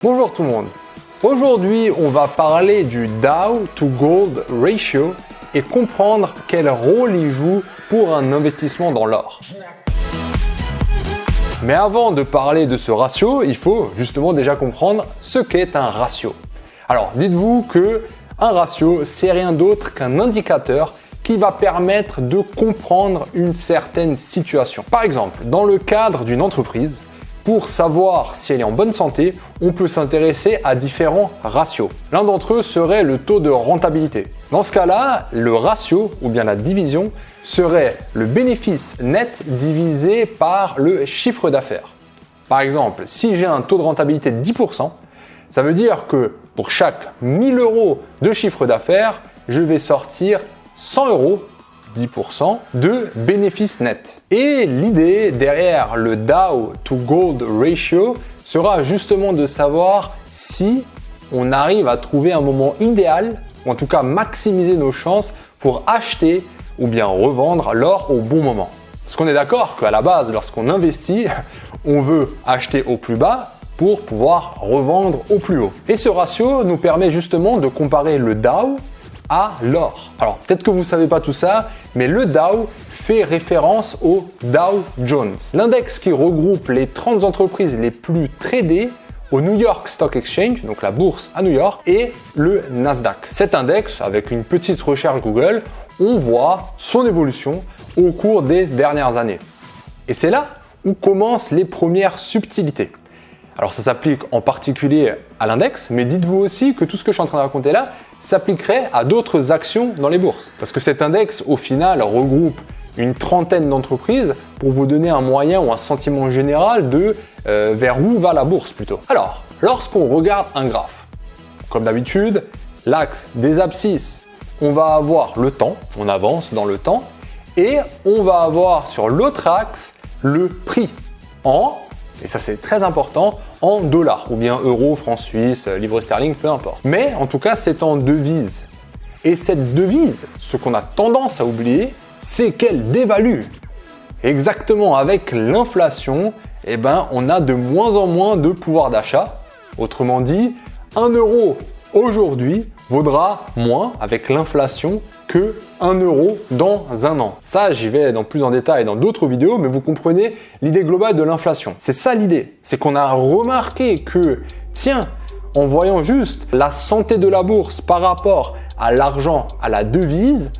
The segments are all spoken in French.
Bonjour tout le monde. Aujourd'hui, on va parler du Dow to Gold Ratio et comprendre quel rôle il joue pour un investissement dans l'or. Mais avant de parler de ce ratio, il faut justement déjà comprendre ce qu'est un ratio. Alors, dites-vous que un ratio, c'est rien d'autre qu'un indicateur qui va permettre de comprendre une certaine situation. Par exemple, dans le cadre d'une entreprise, pour savoir si elle est en bonne santé, on peut s'intéresser à différents ratios. L'un d'entre eux serait le taux de rentabilité. Dans ce cas-là, le ratio ou bien la division serait le bénéfice net divisé par le chiffre d'affaires. Par exemple, si j'ai un taux de rentabilité de 10%, ça veut dire que pour chaque 1000 euros de chiffre d'affaires, je vais sortir 100 euros 10% de bénéfice net. Et l'idée derrière le Dow to Gold Ratio sera justement de savoir si on arrive à trouver un moment idéal, ou en tout cas maximiser nos chances pour acheter ou bien revendre l'or au bon moment. Parce qu'on est d'accord qu'à la base, lorsqu'on investit, on veut acheter au plus bas pour pouvoir revendre au plus haut. Et ce ratio nous permet justement de comparer le Dow à l'or. Alors peut-être que vous ne savez pas tout ça, mais le Dow fait référence au Dow Jones, l'index qui regroupe les 30 entreprises les plus tradées au New York Stock Exchange, donc la bourse à New York, et le Nasdaq. Cet index, avec une petite recherche Google, on voit son évolution au cours des dernières années. Et c'est là où commencent les premières subtilités. Alors ça s'applique en particulier à l'index, mais dites-vous aussi que tout ce que je suis en train de raconter là s'appliquerait à d'autres actions dans les bourses. Parce que cet index, au final, regroupe une trentaine d'entreprises pour vous donner un moyen ou un sentiment général de vers où va la bourse plutôt. Alors, lorsqu'on regarde un graphe, comme d'habitude, l'axe des abscisses, on va avoir le temps, on avance dans le temps, et on va avoir sur l'autre axe le prix en, et ça c'est très important, en dollars, ou bien euros, francs suisses, livres sterling, peu importe. Mais en tout cas, c'est en devise. Et cette devise, ce qu'on a tendance à oublier, c'est qu'elle dévalue. Exactement, avec l'inflation, on a de moins en moins de pouvoir d'achat. Autrement dit, 1 euro aujourd'hui vaudra moins avec l'inflation que 1 euro dans un an. Ça, j'y vais plus en détail dans d'autres vidéos, mais vous comprenez l'idée globale de l'inflation. C'est ça l'idée, c'est qu'on a remarqué que, tiens, en voyant juste la santé de la bourse par rapport à l'argent, à la devise,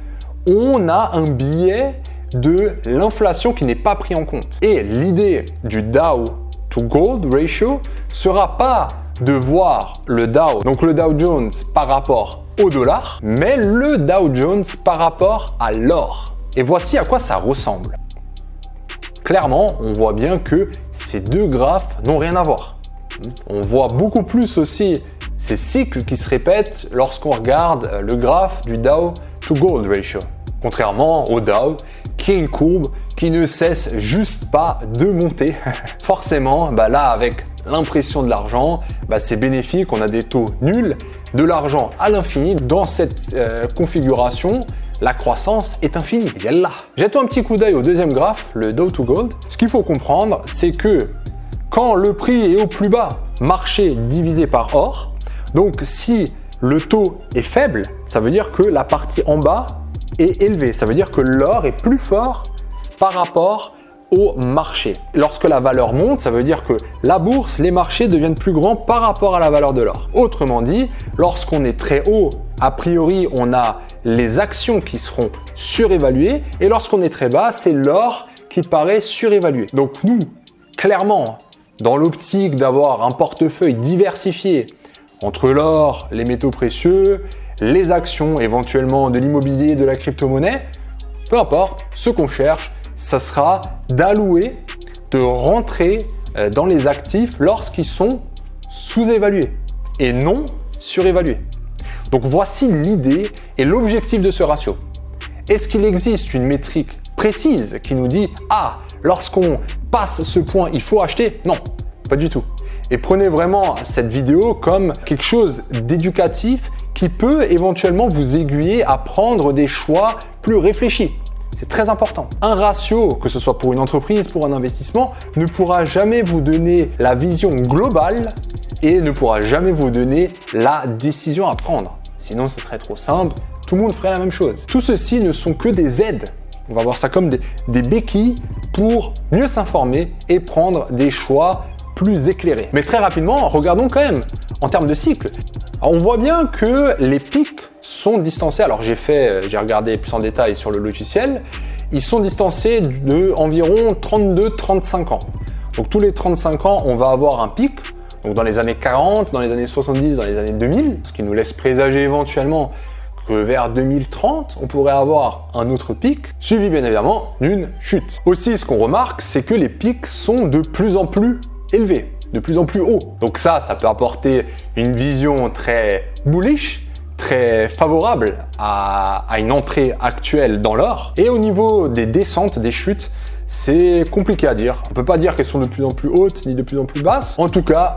on a un biais de l'inflation qui n'est pas pris en compte. Et l'idée du Dow to Gold Ratio sera pas de voir le Dow, donc le Dow Jones par rapport au dollar, mais le Dow Jones par rapport à l'or. Et voici à quoi ça ressemble. Clairement, on voit bien que ces deux graphes n'ont rien à voir. On voit beaucoup plus aussi ces cycles qui se répètent lorsqu'on regarde le graphe du Dow to Gold Ratio. Contrairement au Dow, qui est une courbe qui ne cesse juste pas de monter. Forcément, là avec l'impression de l'argent, c'est bénéfique, on a des taux nuls, de l'argent à l'infini. Dans cette configuration, la croissance est infinie. Yallah. Jetons un petit coup d'œil au deuxième graphe, le Dow to Gold. Ce qu'il faut comprendre, c'est que quand le prix est au plus bas, marché divisé par or, donc si le taux est faible, ça veut dire que la partie en bas est élevée. Ça veut dire que l'or est plus fort par rapport au marché. Lorsque la valeur monte, ça veut dire que la bourse, les marchés deviennent plus grands par rapport à la valeur de l'or. Autrement dit, lorsqu'on est très haut, a priori, on a les actions qui seront surévaluées, et lorsqu'on est très bas, c'est l'or qui paraît surévalué. Donc nous, clairement, dans l'optique d'avoir un portefeuille diversifié entre l'or, les métaux précieux, les actions, éventuellement de l'immobilier, de la crypto-monnaie, peu importe, ce qu'on cherche, ça sera d'allouer, de rentrer dans les actifs lorsqu'ils sont sous-évalués et non surévalués. Donc voici l'idée et l'objectif de ce ratio. Est-ce qu'il existe une métrique précise qui nous dit « Ah, lorsqu'on passe ce point, il faut acheter ?» Non, pas du tout. Et prenez vraiment cette vidéo comme quelque chose d'éducatif qui peut éventuellement vous aiguiller à prendre des choix plus réfléchis. C'est très important. Un ratio, que ce soit pour une entreprise, pour un investissement, ne pourra jamais vous donner la vision globale et ne pourra jamais vous donner la décision à prendre. Sinon, ce serait trop simple, tout le monde ferait la même chose. Tout ceci ne sont que des aides. On va voir ça comme des béquilles pour mieux s'informer et prendre des choix plus éclairés. Mais très rapidement, regardons quand même en termes de cycle. Alors, on voit bien que les pics sont distancés. Alors j'ai regardé plus en détail sur le logiciel. Ils sont distancés de environ 32-35 ans. Donc tous les 35 ans, on va avoir un pic. Donc dans les années 40, dans les années 70, dans les années 2000, ce qui nous laisse présager éventuellement que vers 2030, on pourrait avoir un autre pic, suivi bien évidemment d'une chute. Aussi, ce qu'on remarque, c'est que les pics sont de plus en plus élevés, de plus en plus hauts. Donc ça peut apporter une vision très bullish, très favorable à une entrée actuelle dans l'or. Et au niveau des descentes, des chutes, c'est compliqué à dire. On ne peut pas dire qu'elles sont de plus en plus hautes ni de plus en plus basses. En tout cas,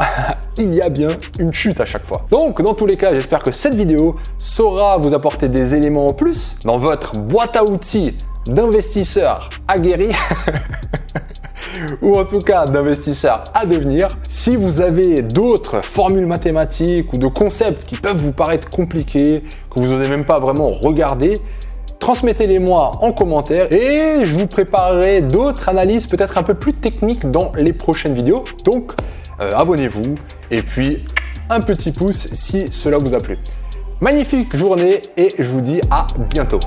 il y a bien une chute à chaque fois. Donc, dans tous les cas, j'espère que cette vidéo saura vous apporter des éléments en plus dans votre boîte à outils d'investisseurs aguerris ou en tout cas d'investisseurs à devenir. Si vous avez d'autres formules mathématiques ou de concepts qui peuvent vous paraître compliqués, que vous n'osez même pas vraiment regarder, transmettez-les-moi en commentaire et je vous préparerai d'autres analyses peut-être un peu plus techniques dans les prochaines vidéos. Donc, abonnez-vous et puis un petit pouce si cela vous a plu. Magnifique journée et je vous dis à bientôt.